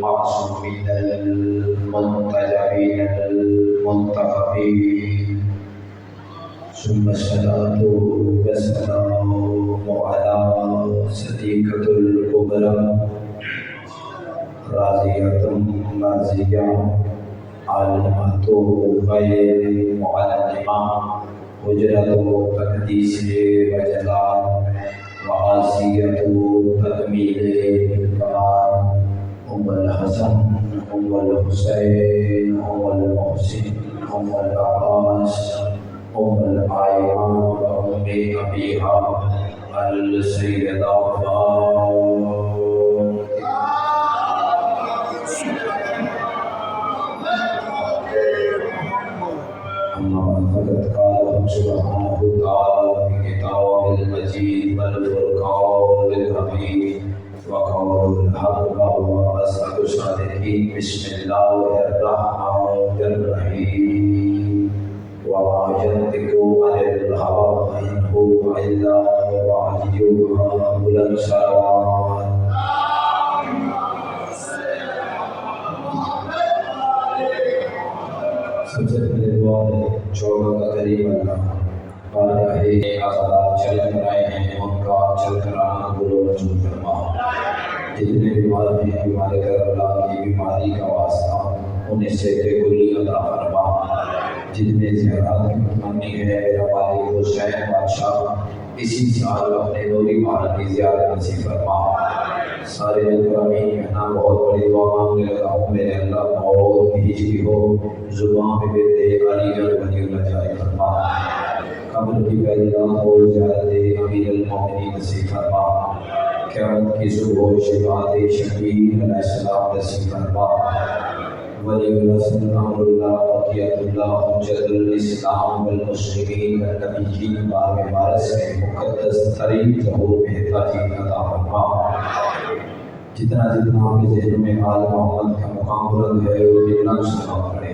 المعصومين المنتجبين المنتخبين ثم الصلاة والسلام على صديقة الكبرى راضية مرضية عالمة غير معلمة حجرة تقديس وجلال وعاصية تكميل الكمال هم الحسن هم الحسين هم المحسن هم العباس هم الآية وأم أبيها السيدة فاطمة. فقد قال سبحانه وتعالى في كتابه المجيد والفرقان الحميد وقول الحق وهو أصدق الصادقين بسم الله الرحمن الرحيم وما ينطق عن الهوى إن هو إلا وحي الصلوات. سب سے پہلے دعا ہے چودہ کا قریب اللہ پارا ہے آزاد چل کر آئے ہیں ان کا چل کر آنا بولو وجود فرما. جتنے بیمار ہیں بیمارے کر اللہ کی بیماری کا واسطہ انہیں صحت کلی عطا فرما. جتنے زیارات کی متمنی ہے میرا مالک حسین بادشاہ اسی سال اپنے نوری مہار کی زیارت نصیب فرما. سارے اکرامین یہاں بہت بڑی دعا مانگنے لگا ہوں میرے اللہ موت کی ہجری ہو زبان پہ بیٹے علی گڑھ ولی اللہ جائے فرما. قبر کی پہلی رات ہو زیارت امیر المومنین نصیب فرما. قیامت کی صبح شفاعت شبیر علیہ السلام نصیب فرما. ولی اللہ صلی اللہ بقیت اللہ حجت الاسلام والمسلمین والنبیین باب بارس میں مقدس ترین ظہور میں تاجید عطا فرما. جتنا جتنا آپ کے ذہن میں آل محمد کا مقام بلند ہے وہ جتنا سلام پڑھے.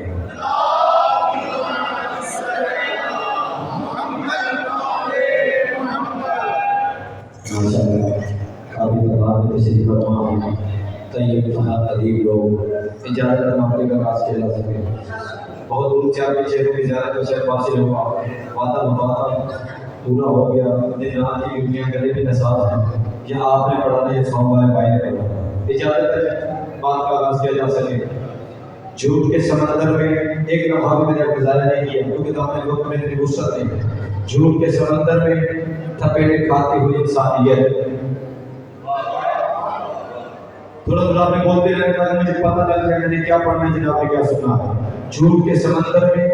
کافی تمام تشریف فرما طیب فہد ادیب لوگ اجازت معاملے کا راز کھیلا سکے. بہت دور چار پیچھے کو اجازت کو شاید حاصل ہوا وعدہ مبادا پورا ہو گیا. جہاں کی دنیا گلے بھی نساز ہیں یہاں آپ نے پڑھا نہیں سوموار بائیں کرو اجازت ہے بات کا آغاز کیا جا سکے. جھوٹ کے سمندر میں ایک لمحہ بھی میں نے گزارا نہیں کیا کیونکہ تو اپنے وقت میں اتنی وسعت نہیں ہے. جھوٹ کے سمندر میں تھپیڑے کھاتی ہوئی انسانیت. تھوڑا تھوڑا میں بولتے رہنے کا مجھے پتہ لگ جائے میں نے کیا پڑھنا ہے جناب نے کیا سنا. جھوٹ کے سمندر میں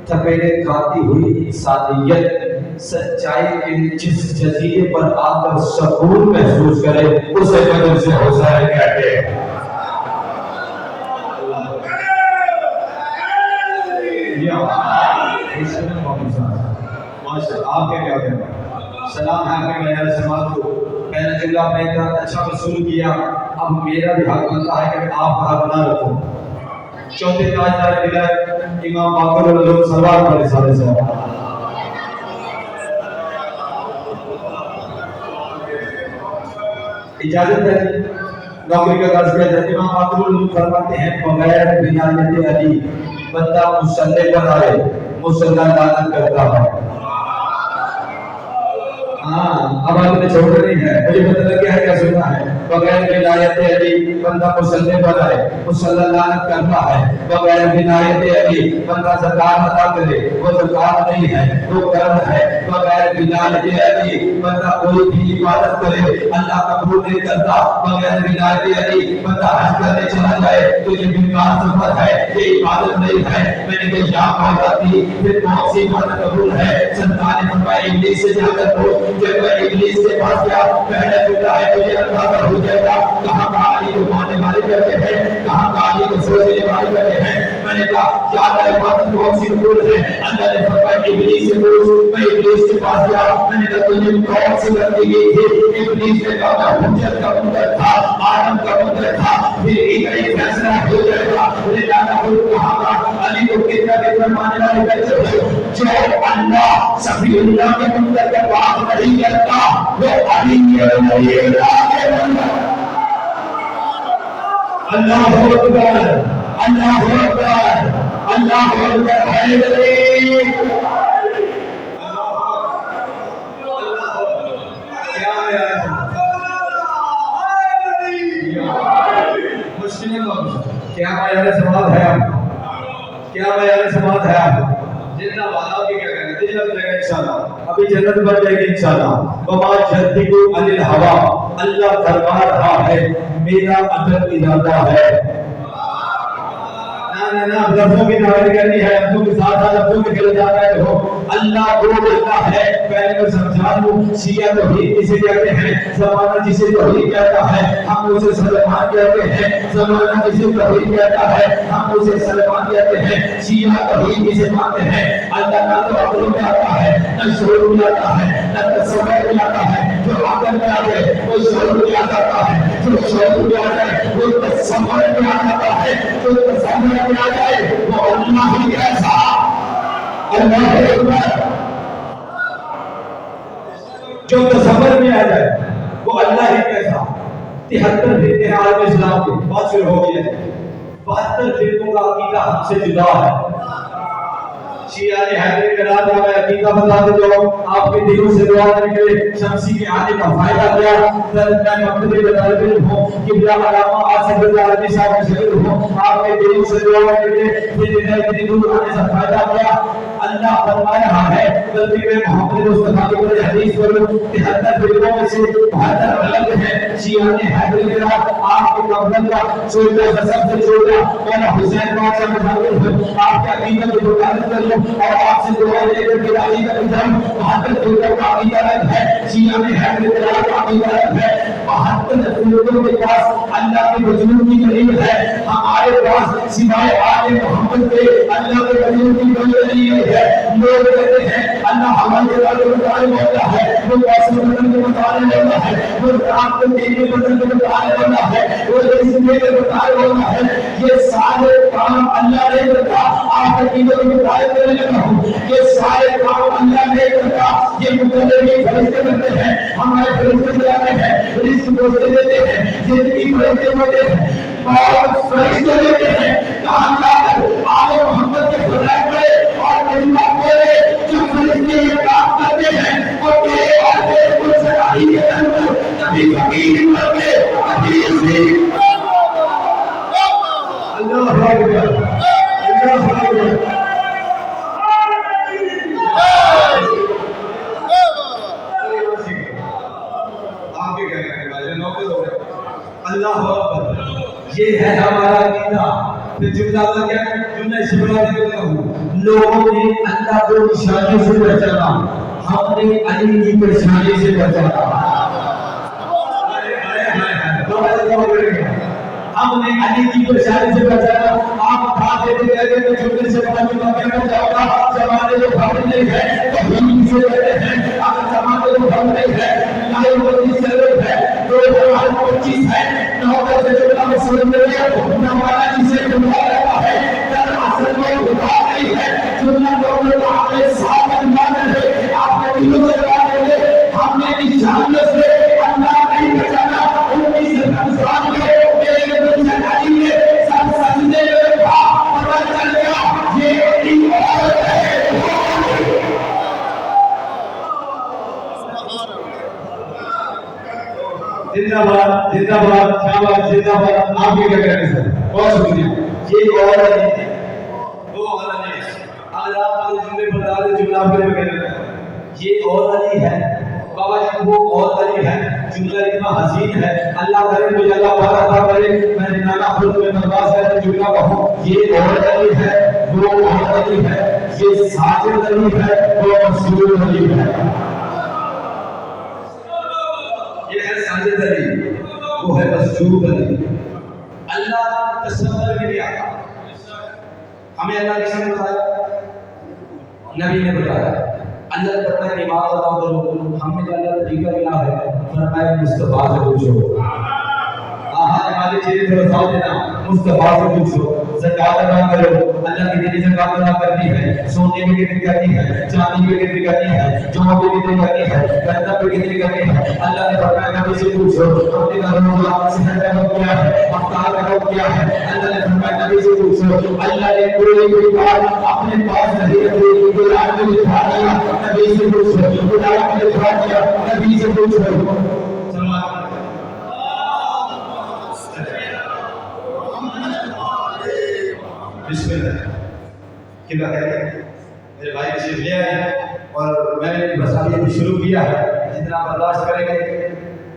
تھپیڑے کھاتی ہوئی انسانیت سچائی کے جس جزیرے پر آ کر سکون محسوس کرے اسے قدر سے حسین کہتے ہیں. آپ کے کیا کہنا سلام ہے کہ میں سماعت کو پہلے جملہ آپ نے اتنا اچھا وصول کیا اب میرا بھی حق بنتا ہے کہ آپ کا حق نہ رکھوں. چوتھے تاجدار ولایت امام باقر العلوم سرور پڑھے سارے سے اجازت ہے نوکری کا قرض کیا جاتا ہے. امام باقر العلوم فرماتے ہیں بغیر ولایت علی بندہ مصلی پر آئے مصلی لعنت کرتا ہے. ہاں اب آپ نے چھوڑ نہیں ہے مجھے پتہ لگ گیا ہے کیا سننا ہے. بغیر ولایت علی بندہ مصلی پر آئے مصلی لعنت کرتا ہے. بغیر ولایت علی بندہ زکات ادا کرے وہ زکات نہیں ہے وہ قرض ہے. بغیر ولایت علی بندہ کوئی بھی عبادت کرے اللہ قبول نہیں کرتا. بغیر ولایت علی بندہ حج کرنے چلا جائے تو یہ بیکار سفر ہے یہ عبادت نہیں ہے. میں نے کہا یا عورت پھر کون سی عبادت قبول ہے. سنتان فرمایا ابلیس سے جا کر پوچھ جب میں ابلیس کے پاس گیا پہلے پوچھا ہے تجھے اللہ کا ہو جائے گا کہاں کا علی کو ماننے والے کرتے ہیں کہاں کا علی کو سوچنے والے کرتے ہیں. میں نے کہا کیا عبادت کون سی قبول ہے. اللہ نے فرمایا ابلیس سے پوچھ. میں ابلیس کے پاس گیا میں نے کہا تجھے کون سی غلطی کی تھی. ابلیس نے کہا حجت کا منکر تھا آدم کا منکر تھا پھر ایک فیصلہ ہو جائے گا. کہاں کا علی کو کتنا ماننے والے کرتے ہیں. جو اللہ صفی اللہ کے منکر کا بات نہیں کرتا وہ علی کے منکر. اللہ اکبر اللہ اکبر اللہ اکبر حیدری کیا معیار سماعت ہے آپ کیا معیار سماعت ہے آپ جتنا وعدہ بھی کیا کہنا ہے جنت جائے گا انشاءاللہ ابھی جنت بن جائے گی انشاءاللہ وما جدکو عن الہوا اللہ فرما رہا ہے میرا عدل ارادہ ہے نا اب لفظوں کی تعریف کرنی ہے لفظوں کے ساتھ ساتھ لفظوں میں چلے جاتا ہے ہو اللہ وہ اللہ ہے پہلے میں سمجھا دوں شیعہ توحید کسے کہتے ہیں زمانہ جسے توحید کہتا ہے ہم اسے سلمان کہتے ہیں زمانہ جسے توحید کہتا ہے ہم اسے سلمان کہتے ہیں شیعہ توحید کسے مانتے ہیں اللہ نہ تو عقل میں آتا ہے نہ شعور میں آتا ہے نہ تصور میں آتا ہے جو عقل میں آتا ہے وہ شعور میں آ جاتا ہے جو شعور میں آتا ہے وہ تصور میں آ جاتا ہے جو تصور میں آ جائے وہ اللہ ہی ایسا اللہ اکبر جو تصور میں آ جائے وہ اللہ ہی کیسا 73 فرقے عالم اسلام کے بات شروع ہو گئی ہے 72 فرقوں کا عقیدہ ہم سے جدا ہے شیعہ نے حیدری کرا دیا میں عقیدہ بتا دے جو آپ کے دلوں سے دعا نکلے شمسی کے آنے کا فائدہ کیا میں مقتدی بطالب علم ہوں قبلہ علامہ آصف رضا عربی صاحب کے شکر ہوں آپ کے دلوں سے دعا نکلے پھر اتنی دور آنے سے فائدہ کیا اللہ فرما رہا ہے غلطی میں محمد مصطفیٰ کی بڑے حدیث کرو 73 فرقوں میں سے 72 غلط ہیں شیعہ نے حیدری کرا آپ کے قبل کا چھوٹا سب سے چھوٹا مولانا حسین پاک صاحب مشاور آپ کے عقیدہ کی بکالت کر لو اور آپ سے دعا لے کر کے راضی کا نظام 72 فرقوں کا عقیدہ رد ہے شیعہ نے حیدری کرا کا عقیدہ رد ہے 72 فرقوں کے پاس اللہ کے وجود کی دلیل ہے ہمارے پاس سوائے آل محمد کے اللہ کے وجود کی کوئی دلیل ہے لوگ کہتے ہیں اللہ ہمارے بارے میں بتانے والا ہے وہ قاسم بدن کے بتانے والا ہے وہ آپ کے دین کے بدن کے بتانے والا ہے وہ اس میں کے بتانے والا ہے یہ سارے کام اللہ نے کرتا آپ کے دین کے بتانے کرنے لگا ہوں یہ سارے کام اللہ نے کرتا یہ مقدمے فرشتے کرتے ہیں ہمارے فرشتے جاتے ہیں رزق دوستے دیتے ہیں زندگی فرشتے ہوتے ہیں اور فرشتے دیتے ہیں کہاں جا کر آل محمد کے خدای پڑے اور کلمہ پڑے جو فرشتے یہ کام کرتے ہیں اور میرے اور میرے کل سرائی کے اندر کبھی فقیر کرتے کبھی عزیز اللہ اکبر اللہ اکبر اللہ اکبر یہ ہے ہمارا عقیدہ پھر جملہ کا کیا جملہ اس بڑا کرتا ہوں لوگوں نے اللہ کو نشانی سے پہچانا ہم نے علی کی پہچانے سے پہچانا ہم نے علی کی پہچانے سے پہچانا آپ بات دیتے کہتے ہیں جملے سے بڑا جملہ کہنا چاہوں گا زمانے جو بھر نہیں ہے تو ہم سے کہتے ہیں اگر زمانے جو بھر نہیں ہے لائی ہوتی سروت ہے 2025 ہے نوبت سے جملہ میں سمجھ میں نوالا جسے جملہ رہا ہے در اصل میں خدا نہیں ہے جملہ لوگوں کو آگے صاحب انمان ہے آپ نے دلوں سے بات کرے ہم نے اس جاننے سے اللہ نہیں بچانا ان کی سرکمسان کے میرے دل سے علی نے سب سجدے میں بھاگ پتا چل گیا یہ ایک عورت ہے زندہ باد زندہ باد شاباش زندہ باد آپ بھی کیا کہتے ہیں سر بہت شکریہ یہ عورت ہے وہ عورت ہے اگر آپ کو جملے بتا دیں جملہ آپ کے لیے کہنا ہے یہ عورت علی ہے بابا جی وہ عورت علی ہے جملہ اتنا حسین ہے اللہ کرے مجھے اللہ بہت عطا کرے میں نے نانا خود میں نواز کرتے جملہ کہوں یہ عورت علی ہے وہ عورت علی ہے یہ ساجد علی ہے وہ مسجود علی ہے ساجد علی وہ ہے مسجود علی اللہ تصور میں نہیں آتا ہمیں اللہ کس نے بتایا نبی نے بتایا اللہ کرتا ہے نماز ادا کرو ہم نے اللہ طریقہ کیا ہے فرمایا مصطفیٰ سے پوچھو آہا نمازی چیزیں تھوڑا ساتھ دینا مصطفیٰ سے پوچھو زکات ادا کرو اللہ کی دینی زکات ادا کرنی ہے سونے میں کتنی کرنی ہے چاندی میں کتنی کرنی ہے جو بھی کتنی کرنی ہے گندم پہ کتنی کرنی ہے اللہ نے فرمایا نبی سے پوچھو اپنے گھروں میں صحت کا حکم کیا ہے افطار کا حکم کیا ہے اللہ نے فرمایا نبی سے پوچھو اللہ نے کوئی بات اپنے پاس نہیں رکھی قرآن میں لکھا دیا نبی سے پوچھو قرآن میں لکھا دیا نبی سے پوچھو بسم اللہ کی بات ہے میرے بھائی تشریف لے آئے اور میں نے مسائل بھی شروع کیا ہے جتنا برداشت کریں گے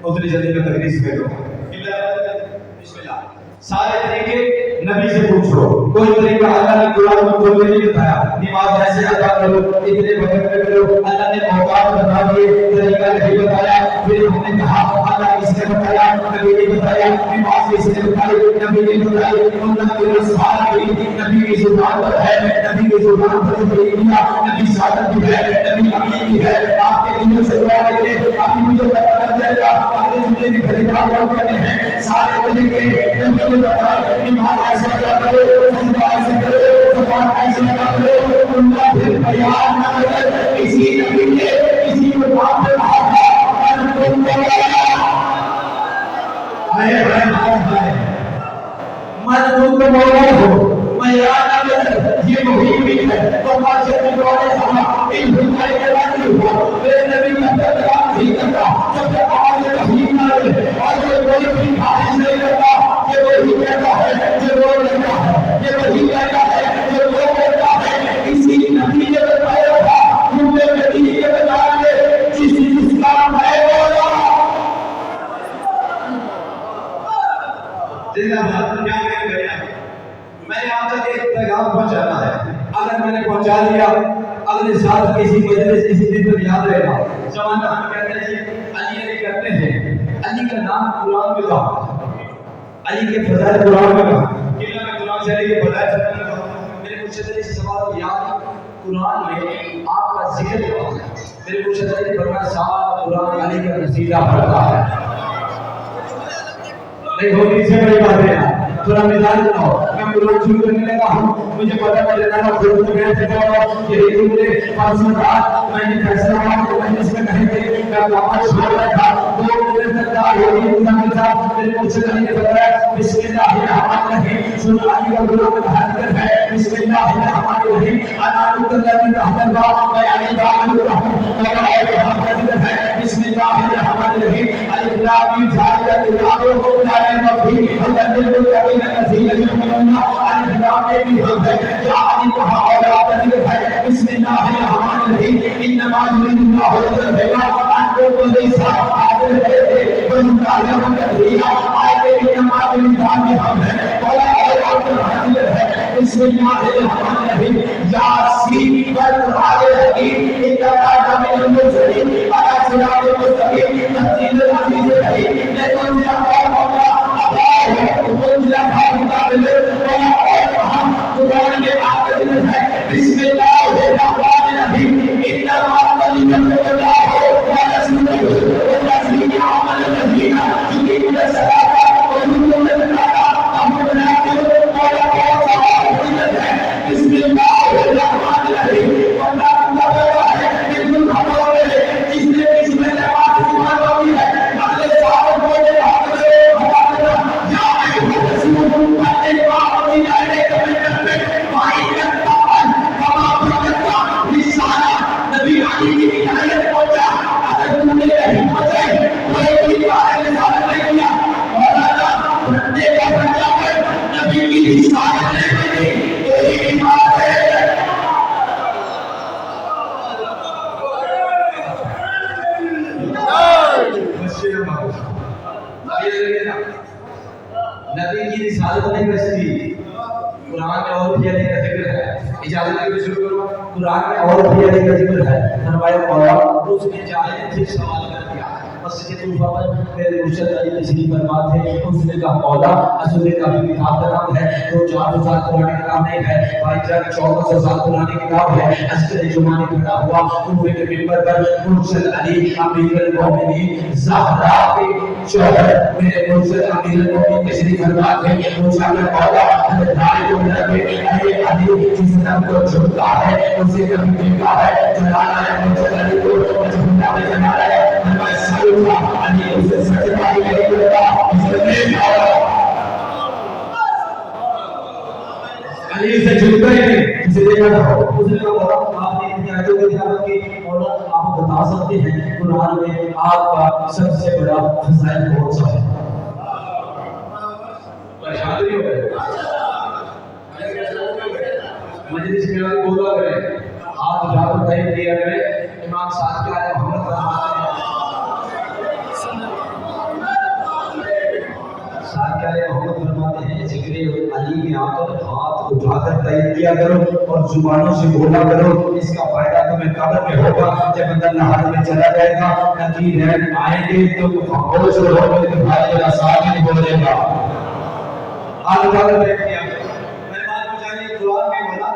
اتنی جلدی میں تقریر سے دوں بسم اللہ سارے طریقے نبی سے پوچھو کوئی طریقہ اللہ نے قرآن میں کھول کے نہیں بتایا نماز ایسے ادا کرو اتنے وقت میں کرو اللہ نے اوقات بتا دیے طریقہ نہیں بتایا پھر ہم نے کہا اللہ کس نے بتایا نبی نے بتایا نماز کس نے بتائی نبی نے بتائی اللہ کے رسول کی نبی کی زبان پر ہے نبی کی زبان پر دیا نبی صادق بھی ہے نبی امین بھی ہے آپ کے دل سے دعا کرے آپ مجھے پتہ لگ جائے گا آپ نے مجھے خریدار کرنے ہیں سارے طریقے نبی نے بتایا نماز ایسے کرو سجدہ ایسے کرو زبان ایسے کرو اللہ پھر بیان نہ کرے اسی نبی نے اسی مقام پہ کہا تھا مجنون کو مولا ہو میں یاد آگے یہ وہی بھی ہے تو بات سے دوارے سما ان بھائی کے بعد ہوا میرے نبی کا کلام نہیں کرتا جب تک آج رحیم نہ رہے آج کوئی بھی خواہش نہیں کرتا یہ وہی کہتا ہے جو وہ لگتا ہے یہ وہی کہتا ہے جو وہ کہتا ہے اسی نبی نے بتایا تھا مجھے نبی کے بتایا کہ جس کام ہے وہ زندہ بات کیا کریں میں نے آپ تک ایک پیغام پہنچانا ہے اگر میں نے پہنچا دیا اگلے سال کسی مجلس کسی دن تک یاد رہے گا زمانہ ہم کہتے ہیں علی علی کرتے ہیں علی کا نام قرآن میں کہا علی کے فضائل قرآن میں کہا قلعہ میں قرآن سے علی کے فضائل کہا میرے مرشد اس سوال کو یاد قرآن میں آپ کا ذکر کہا میرے مرشد علی فرمایا سارا قرآن علی کا نصیحہ پڑھتا ہے نہیں ہوتی سے بڑی بات ہے تھوڑا مثال بناؤ میں قرآن شروع کرنے لگا ہوں مجھے پتا چلے گا خود کو گئے تھے کہ ایک مجھے پرسوں رات میں نے فیصلہ ہوا کہ میں اس میں کہیں گے میں واپس چھوڑ رہا تھا دو مجھے سکتا ہوگی موسیٰ کے ساتھ میرے مجھ سے نہیں بتایا بسم اللہ الرحمن الرحیم سن علی کا قرآن میں حضرت ہے بسم اللہ الرحمن الرحیم انا نور الذی تحت الباب میں علی باغ الرحمن اور آئے حضرت ہے بسم اللہ الرحمن الرحیم الف لام میم ذالک الکتاب لا ریب فیہ ھدی للمتقین الذین یؤمنون الف لام میم ہے یا علی کہا اور آپ نے ہے بسم اللہ الرحمن الرحیم انما یرید اللہ ليذهب عنكم الرجس اهل البيت والمطهرين تطهيرا آیت انما یرید اللہ ولا يعلم بسم اللہ الرحمن الرحیم یاسین والقرآن الحکیم انک من المرسلین علی صراط مستقیم تنزیل العزیز الرحیم لتنذر قوما قرآن کے آخر میں ہے بسم اللہ الرحمن الرحیم انما وليكن الله ورسوله والذين آمنوا الذين يقيمون الصلاة ويؤتون الزكاة وهم راكعون بسم اللہ الرحمن الرحیم اللہ اللہ ہے بالکل خبر ہے جس نے بسم اللہ الرحمن الرحیم ہے اگلے سال کو نبی کی رسالت نہیں بچتی قرآن میں اور بھی علی کا ذکر ہے اجازت ہے کہ شروع کروں قرآن میں اور بھی علی کا ذکر ہے فرمایا اور اس نے چاہے پھر سوال کر دیا مسجد کوفہ میں میرے مرشد علی تشریف فرما تھے. اس نے کہا مولا اصول کافی کتاب کا نام ہے تو 400 سال پرانی کتاب نہیں ہے بھائی جان, 1400 سال پرانی کتاب ہے. عسکر جمعہ کھڑا ہوا کوفے کے منبر پر, مرشد علی امیر المومنین زہرا کے شوہر میرے مرشد امیر المومنین تشریف فرما تھے. پوچھا کہ مولا حضرت علی کو لگے اے علی جس نے کو جھوٹا ہے اسے کبھی دیکھا ہے جلانا ہے مرشد علی کو جھوٹا میں جلانا ہے. میں سلوا علی اسے سچ بات نہیں کرتا اسے نہیں علی سے جھوٹا ہی نہیں اسے دیکھا تھا. اس نے کہا آپ نے اتنی آیتوں کی تلاوت کی مولا آپ بتا سکتے ہیں قرآن میں آپ کا سب سے بڑا فضائل کون سا ہے؟ پریشان نہیں ہو گئے مجلس میں آگے بولا گئے ہاتھ اٹھا کر تحریر کیا گئے. امام صاحب کیا ہے محمد فرماتے ہیں صاحب کیا ہے محمد فرماتے ہیں ذکر علی میں آ کر ہاتھ اٹھا کر تحریر کیا کرو اور زبانوں سے بولا کرو. اس کا فائدہ تمہیں قبر میں ہوگا جب اندر نہار میں چلا جائے گا. نقیر ہے آئیں گے تو خاموش رہو گے تو بھائی میرا ساتھ نہیں بولے گا. ہاتھ اٹھا کر تحریر کیا مہمان کو جانیے قرآن میں بولا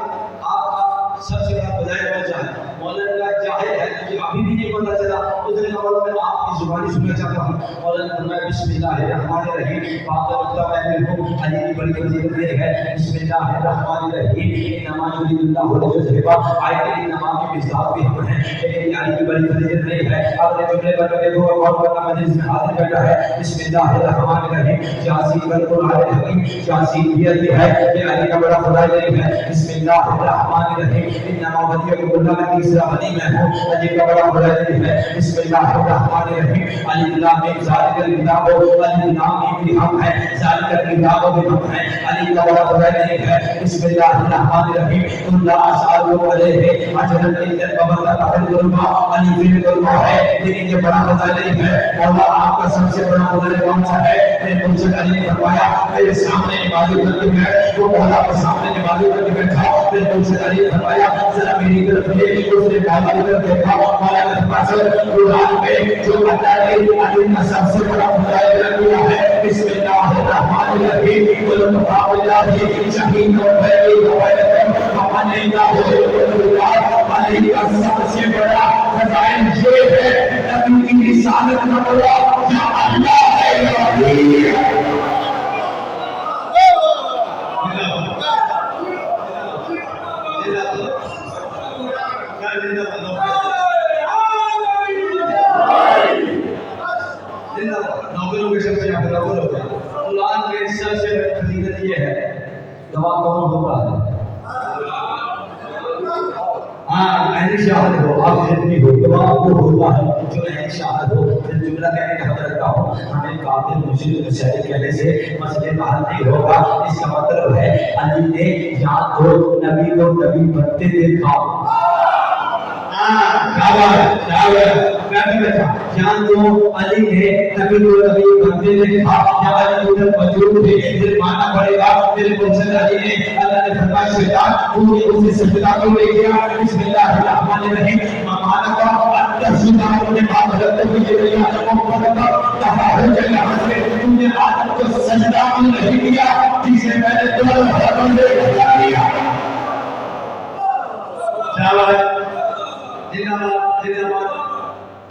آپ کا سب سے بڑا فضائل کون سا ہے؟ مولانا کا ظاہر ہے کہ ابھی بھی نہیں پتہ چلا. اس نے کہا میں آپ کی زبانی سننا چاہتا ہوں. مولانا فرمایا بسم اللہ الرحمن الرحیم. بات کرتا میں ہوں علی کی بڑی فضیلت یہ ہے بسم اللہ الرحمن الرحیم. انما یرید اللہ ليذهب آیت انما کی مصداق بھی ہم ہیں لیکن علی کی بڑی فضیلت نہیں ہے. اگلے جملے پر دیکھو اور کرنا مجلس میں حاضر بیٹھا ہے بسم اللہ الرحمن الرحیم. یاسین والقرآن الحکیم. یاسین یہ ہے کہ علی کا بڑا فضائل نہیں ہے. بسم اللہ الرحمن الرحیم. انما ولیکم اللہ کا تیسرا ولی میں ہوں. علی کا بڑا فضائل نہیں ہے. بسم اللہ الرحمن الرحیم. علی لام ذالک الکتاب علی لام بھی ہم ہے ذالک الکتاب بھی ہم ہے. علی کا بڑا فضائل نہیں ہے. بسم اللہ الرحمن الرحیم. اللہ اسالو علیہ اجرا الا بابا تحت الظلم علی فی الظلم ہے لیکن یہ بڑا فضائل نہیں ہے. مولا آپ کا سب سے بڑا فضائل کون سا ہے؟ میرے مرشد علی نے فرمایا میرے سامنے عبادت کرتے ہیں وہ مولا کے سامنے عبادت کرتے بیٹھا. میرے مرشد علی نے فرمایا ذرا میری طرف دیکھ. اس نے عبادت کر دیکھا مولا نے فرمایا قرآن میں جو اللہ نے علی کا سب سے بڑا فضائل کیا ہے بسم اللہ الرحمن الرحیم. قل باللہ شہید و بھائی علی کا سب سے بڑا فضائل یہ ہے نبی کی رسالت کا بڑا یا اللہ ہے یا علی. نوکروں کے سب سے بڑا قرآن کے سب سے بڑی فضیلت یہ ہے دوا کون ہوتا ہے؟ اہل شہادت ہو. آپ زندگی ہو دوا وہ ہوتا ہے جو اہل شہادت ہو. پھر جملہ کہنے کا حق رکھتا ہوں ہمیں قاتل مجرم مشاہد کہنے سے مسئلے حل نہیں ہوگا. اس کا مطلب ہے علی نے یا تو نبی کو نبی بنتے دیکھا جان تو علی نے نبی کو نبی بنتے دیکھا یا علی ادھر موجود تھے. پھر ماننا پڑے گا میرے مرشد علی نے اللہ نے فرمایا شیطان تو نے اسے سجدہ کیوں نہیں کیا؟ بسم اللہ الرحمن الرحیم. مانا کا اندر شیطان نے بات غلط کی ہے یا وہ پڑھا کہا ہے کہ یہاں سے تم نے آدم کو سجدہ کیوں نہیں کیا جسے میں نے تمہارے بندے کو کیا.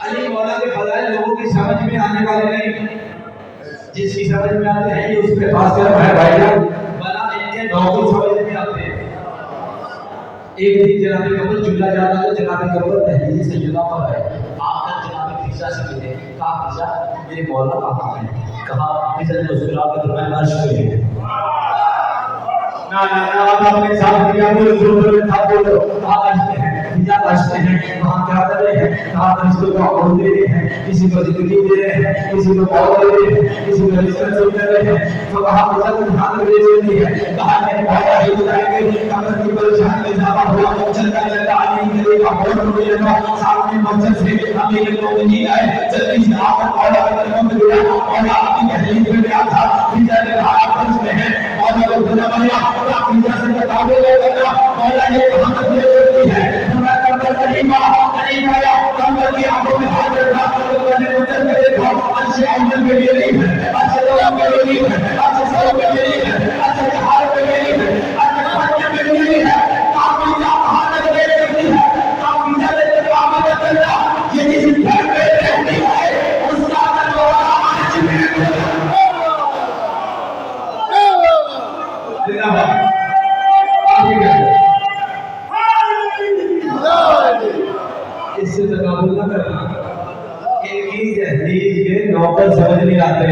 علی مولا کے فضائل لوگوں کی سمجھ میں آنے والے نہیں. جس کی سمجھ میں آتے ہیں یہ اس پہ خاص کر ہے بھائی جان بنا ان کے نوکر سمجھ میں آتے ہیں. ایک دن جناب قبر چلا جاتا ہے. جناب قبر دہلیز سے جدا پر ہے. آپ کا جناب فیضا سے ملے کہا فیضا میرے مولا کہاں ہے؟ کہا فیضا نے مسکرا کر فرمایا عرش پہ ہے. آپ اپنے ساتھ کیا بولو تھا بولو کہا عرش پہ ہے. راستے ہیں وہاں کیا کر رہے ہیں؟ کہاں رشتوں کو عمر دے رہے ہیں, کسی کو زندگی دے رہے ہیں, کسی کو موت دے رہے ہیں, کسی کو رزق نصیب کر رہے ہیں. تو کہاں مطلب اٹھانے کے لیے ہے کہاں میں پایا ہی بتائیں گے قبر کی پریشان میں اضافہ ہوا. چلتا چلتا علی کرے گا بہت ملے گا سامنے مسجد سے امیر المومنین آئے. جلدی سے آ کر مولا کے قدم میں گیا. مولا اپنی دہلیز میں گیا تھا. فیضا نے کہا عرش میں ہے. مولا کو بنا بنیا فیضا سے بتاوے لگا مولا یہ کہاں تک لے جاتی ہے؟ علی آیا کمر کی آنکھوں میں ہاتھ رکھا تو میں نے اتر کے زندہ باد آپ یہ کہتے ہیں اس سے تقابل نہ کرنا ایک ہی تحریر کے نوکر سمجھ نہیں آتے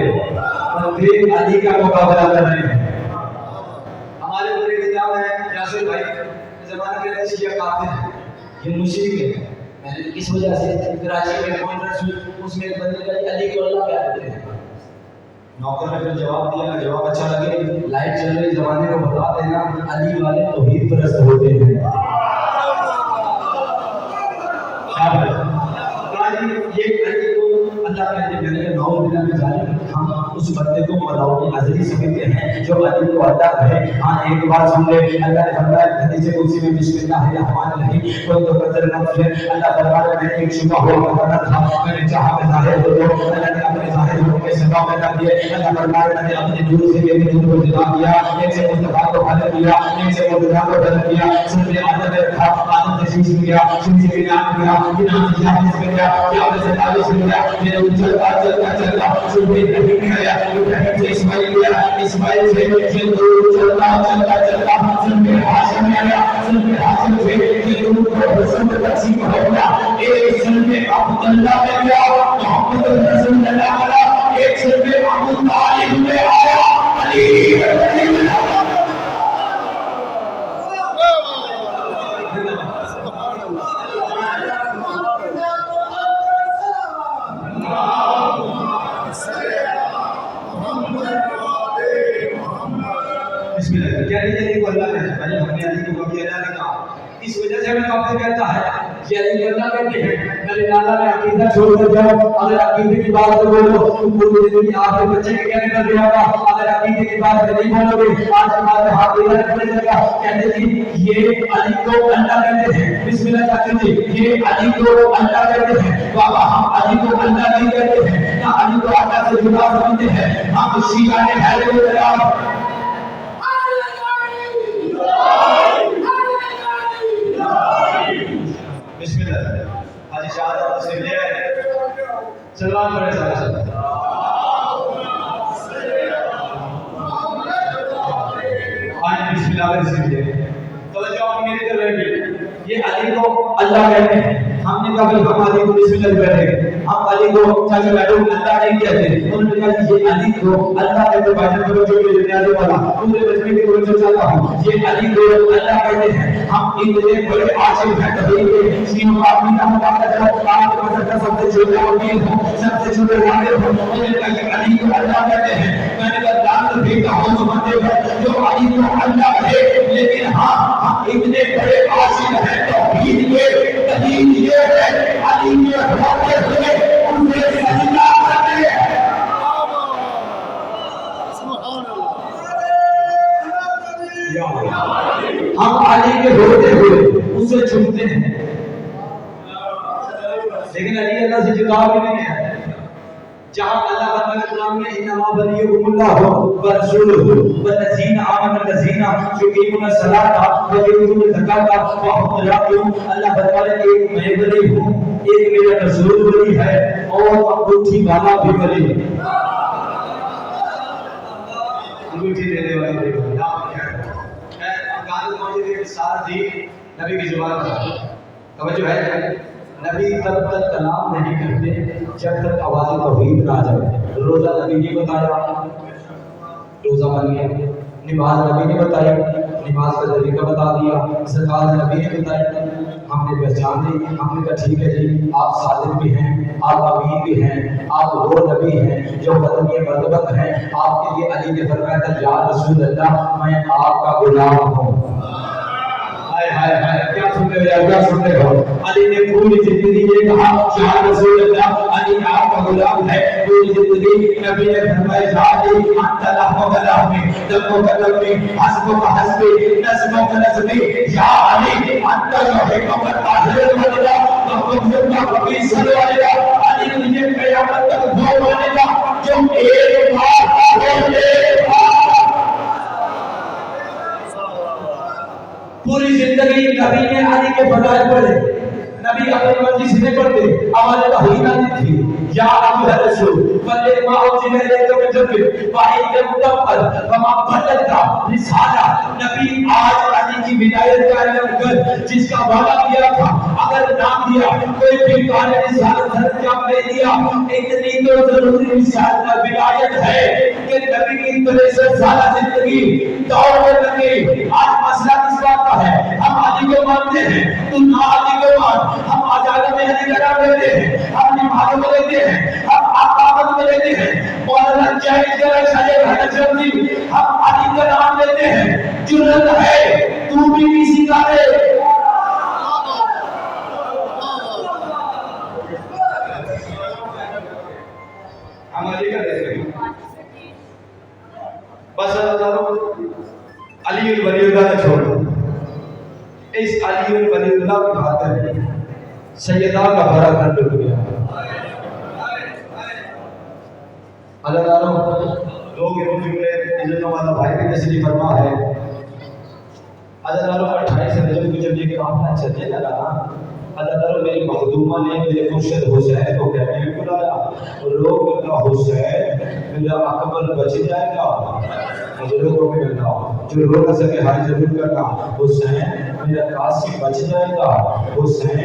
بندے علی کا مقابلہ کر رہے ہیں ہمارے بڑے نظام ہے یاسر بھائی زمانہ کے رئیس شیعہ کہتے ہیں یہ مشرک ہے میں نے اس وجہ سے کراچی میں کانفرنس ہوئی اس میں ایک بندے کا علی کو اللہ کیا کہتے ہیں نوکر نے پھر جواب دیا جواب اچھا لگے لائٹ چل رہی زمانے کو بتا دینا علی والے توحید پرست ہوتے ہیں یہ علی کو اللہ کہتے ہیں میں نے نو بنا میں جانے ہم اس بندے کو مدعو ازلی سمجھتے ہیں جو علی کو اللہ ہے ہاں ایک بات سن لے اللہ نے فرمایا حدیث قدسی میں بسم اللہ الرحمن الرحیم کوئی تو قدر نفس ہے اللہ فرمایا میں ایک شبہ ہوا کرنا تھا میں نے چاہا کہ ظاہر ہو تو اللہ نے اپنے ظاہر ہو کے سبا پیدا کیے اللہ فرمایا میں نے اپنے نور سے میرے نور کو جدا کیا ایک سے مصطفیٰ کو بدل کیا ایک سے مصطفیٰ کو بدل کیا سن میں آدم نے رکھا آدم سے شیش میں گیا شیش سے بنام کیا بنام سے جاہز میں گیا جاہز سے تعلیس میں گیا میرے ان چلتا چلتا سن میں ابراہیم میں گیا ابراہیم سے اسماعیل گیا اسماعیل سے چلتا سن میں ہاشم میں گیا سن میں ہاشم سے یہ نور کو حسن تقسیم ہو گیا ایک سن میں عبداللہ میں گیا محمد رسول اللہ علیہ ایک سن میں ابو طالب میں آیا علی اس وجہ سے میں آپ سے کہتا ہے یہ علی اللہ کہتے ہیں میرے نانا نے عقیدہ چھوڑ کر جاؤ اگر عقیدے کی بات کو بولو تو پوری زندگی آپ کے بچے کے کہنے کر دیا گا اگر عقیدے کی بات نہیں بولو گے آج ہمارے ہاتھ ادھر پڑے گا کہتے جی یہ علی کو اللہ کہتے ہیں بسم اللہ کہتے ہیں یہ علی کو اللہ کہتے ہیں بابا ہم علی کو اللہ نہیں کہتے ہیں نہ علی کو اللہ سے جدا سمجھتے ہیں ہم شیعہ نے ہے وہ بسم اللہ حاجی شاہد سے لے سلام پڑھے صاحب آج بسم اللہ سے لے توجہ آپ میری طرف رہے یہ علی کو اللہ کہتے ہیں ہم نے کہا کہ ہم علی کو بسم اللہ کہتے ہیں ہم علی کو چاچا بیٹھو اللہ نہیں کہتے انہوں نے کہا یہ علی کو اللہ کہتے ہیں بھائی کرو جو میرے نیازے والا پورے بچے کی توجہ چاہتا ہوں یہ علی کو اللہ کہتے ہیں ہم اتنے بڑے عاشق ہیں کبھی کہ سیم اپنی نام کا کرو آپ کو سب سب سے چھوٹے وکیل ہوں سب سے چھوٹے والد ہوں انہوں نے کہا کہ علی کو اللہ کہتے ہیں میں نے کہا دان بھیجتا ہوں تو بندے ہیں جو علی کو اللہ ہے لیکن ہاں ہم اتنے بڑے عاشق ہیں توحید کے دلیل یہ ہے علی کے ہوتے ہوئے انہیں سجدہ کرتے ہیں ہم علی کے ہوتے ہوئے اسے چھوٹتے ہیں لیکن علی اللہ سے جدا بھی نہیں ہے جہاں اللہ فرماتا ہے قرآن میں انما ولیکم اللہ ورسولہ والذین آمنوا الذین یقیمون الصلاۃ ویؤتون الزکاۃ وهم راکعون اللہ فرماتا ہے ایک میں ولی ہوں ایک میرا رسول ولی ہے اور انگوٹھی والا بھی ولی ہے انگوٹھی دینے والے بھی ساتھ ہی نبی کی زبان پر توجہ ہے نبی تب تک کلام نہیں کرتے جب تک آواز توحید نہ آ جائے روزہ نبی نے بتایا روزہ بن گیا نماز نبی نے بتائی نماز کا طریقہ بتا دیا زکات نبی نے بتائی ہم نے پہچان لی ہم نے کہا ٹھیک ہے جی آپ صادق بھی ہیں آپ امین بھی ہیں آپ وہ نبی ہیں جو ختمی مرتبت ہیں آپ کے لیے علی نے فرمایا تھا یا رسول اللہ میں آپ کا غلام ہوں کیا سنتے ہو علی نے پوری زندگی یہ کہا یا رسول اللہ علی آپ کا غلام ہے پوری زندگی نبی نے فرمایا یا علی انت لحم کلامی دمو کلامی حسب کا حسبی نسبو کا نسبی یا علی انت محکم الطاہر والدہ محکم الطاہر والدہ علی مجھے قیامت تک وہ مانے گا جو ایک بار پوری زندگی نبی نے علی کے فضائل پڑھے نبی اپنی مرضی سے نہیں پڑھتے ہمارے توحید نہیں تھی یا ایھا الرسول بلغ ما انزل الیک من ربک وانت مدبر وما بلغت رسالہ. نبی آج علی کی ولایت کا اعلان کر جس کا وعدہ کیا تھا اگر نام دیا کوئی بھی کار رسالت انجام نہیں دیا. اتنی تو ضروری رسالت ولایت ہے کہ نبی کی طرح سے زیادہ زندگی دوڑ میں لگے. آج مسئلہ کس بات کا ہے؟ ہم علی کو مانتے ہیں تو نہ علی کو مان. ہم عدالت میں علی کا نام لیتے ہیں, ہم نمازوں میں لیتے ہیں, ہم آمد میں لیتے ہیں. مولانا جاہد جلال شاہ حنفی ہم علی کا نام لیتے ہیں. جرأت ہے تو بھی کسی کا ہے. ہم علی کا لیتے ہیں بس علی ولی اللہ نے چھوڑ دو. اس علی ولی اللہ کی خاطر سیدہ کا بڑا گھر ڈوب گیا. اللہ تعالیٰ لوگ عزت والا بھائی بھی تشریف فرما ہے. اللہ تعالیٰ 28 رجب کو جب یہ قافلہ چلنے لگا, اللہ تعالیٰ میری مخدومہ نے میرے مرشد حسین کو کہنے میں بلایا, لوگ کا حسین میرا اکبر بچ جائے گا. مجھے لوگوں میں ملنا جو رو نہ سکے ہائی ضرور کرنا. حسین میرا قاسم بچ جائے گا, حسین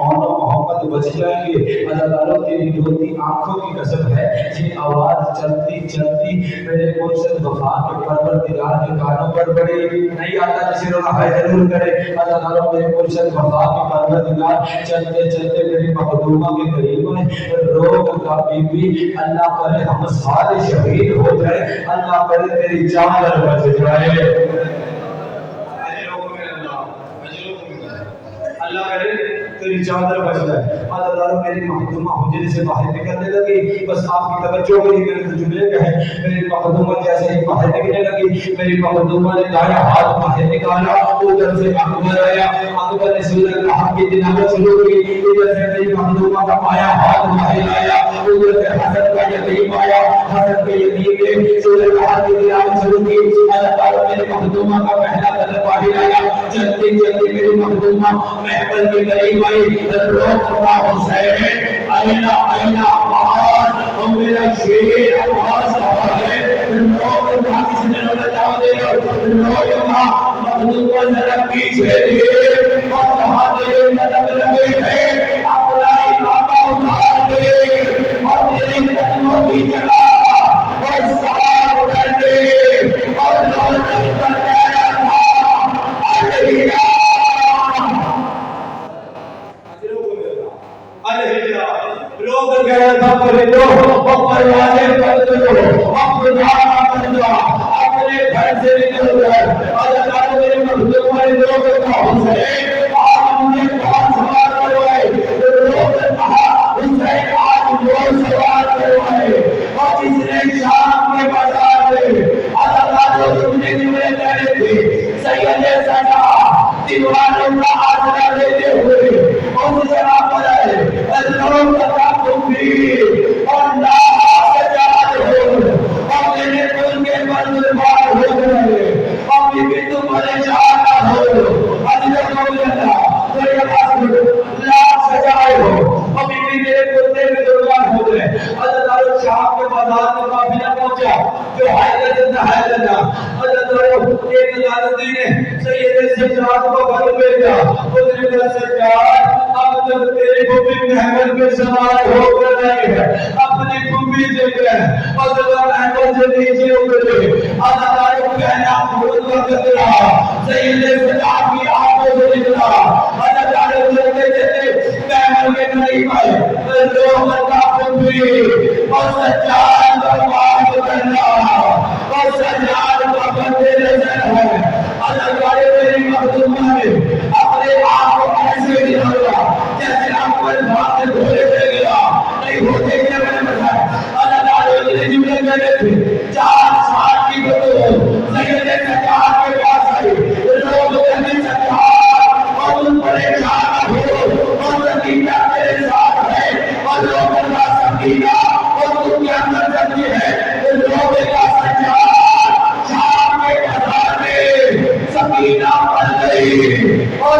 اور محمد بچ جائیں گے. اللہ تعالیٰ تیری دھوتی آنکھوں کی قسم ہے یہ آواز چلتی چلتی میرے مرشد وفا کے پروردگار کے کانوں پر پڑی. نہیں آتا جسے رونا ہائی ضرور کرے. اللہ تعالیٰ میرے مرشد وفا کے پروردگار چلتے چلتے میری مخدومہ کے قریب میں روگ کا بی بی. اللہ کرے ہم سارے شہید ہو جائے, اللہ کرے تیری جان بچ جائے. اللہ کرے تیری چادر بچ جائے. اللہ تعالیٰ میری مخدومہ حجرے سے باہر نکلنے لگی. بس آپ کی توجہ کو یہ میرے جملے کا ہے. میری مخدومہ جیسے ہی باہر نکلنے لگی, میری مخدومہ نے دائیں ہاتھ باہر نکالا, ادھر سے اکبر آیا. اکبر نے سورہ اللہ کی تلاوت شروع کی. ادھر سے میری مخدومہ کا بایاں ہاتھ باہر آیا, ادھر سے حسن کا یتیم آیا. حسن کے یتیم نے سورہ اللہ کی تلاوت شروع کی. اللہ تعالیٰ میری مخدومہ کا پہلا قدم باہر آیا. چلتے چلتے میری مخدومہ محفل کے قریب آئی. حسین آئینہ آئینہ آواز اور میرا شیر آواز ہے. لوگ کہا کسی نے نولا جاؤ دے لوگ کہا مخلوق کو ذرا پیچھے دے اور کہا دے مدد لگے ہیں اپنا امامہ اتار دے اور تیری قدموں کی جگہ اور سار کر دے اور لوگ کر کہنا تھا علیہ روک گیا تھا پرندوں اور پروازیں بند کرو, اپنا کر دو, اپنے گھر سے نکل کر. اللہ تعالیٰ میرے مخلوق والے لوگ کا حسین آج مجھے کون سوار کروائے. لوگ کہا حسین آج وہ سوار کروائے. اور جس نے شام کے بازار میں اللہ تعالیٰ تمہیں جملے کہے تھے سید سجا دیوانوں کا آسرا دیتے ہوئے اس جگہ پر آئے. لوگ کا تکبیر اور لا سجاد ہو اور میرے دل کے بردبار ہو گئے اور بھی تم پریشان ہو. حضرت مولانا کوئی آواز لا سجائے ہو اور بھی میرے کتے میں دربار ہو گئے. اللہ تعالیٰ شام کے بازار میں قافلہ پہنچا جو حیدر حیدر. اللہ تعالیٰ ایک عدالتی نے سید سجاد کو گھر بھیجا. اس نے کہا سجاد اب تک تیرے کو بھی محمد میں سوار ہو کر آئے ہیں, اپنی خوبی سے کہہ اور ذرا محمد سے نیچے اترے. اللہ تعالیٰ کہنا بھول کا قطرہ سید سجاد کی آنکھوں سے نکلا. اللہ تعالیٰ چلتے چلتے محمد کے قریب آئے. لوگ کا خوبی اور سجاد کا بات کرنا اور سجاد کا بندے نظر ہے. اللہ تعالیٰ میری مخدومہ نے اپنے آپ کو ایسے نکالا جیسے آپ پر بات دھولے دے گیا نہیں ہوتے کیا میں نے بتایا. اللہ تعالیٰ نے جملے کہنے تھے 4 سال کی بدو سید سجاد کے پاس آئی. لوگ کہنے سجاد اور تم پریشان ہو اور سکینہ تیرے ساتھ ہے اور لوگ کا سکینہ اور تم کیا کر سکتی ہے. لوگ کا سجاد شام کے بازار میں سکینہ بن گئی اور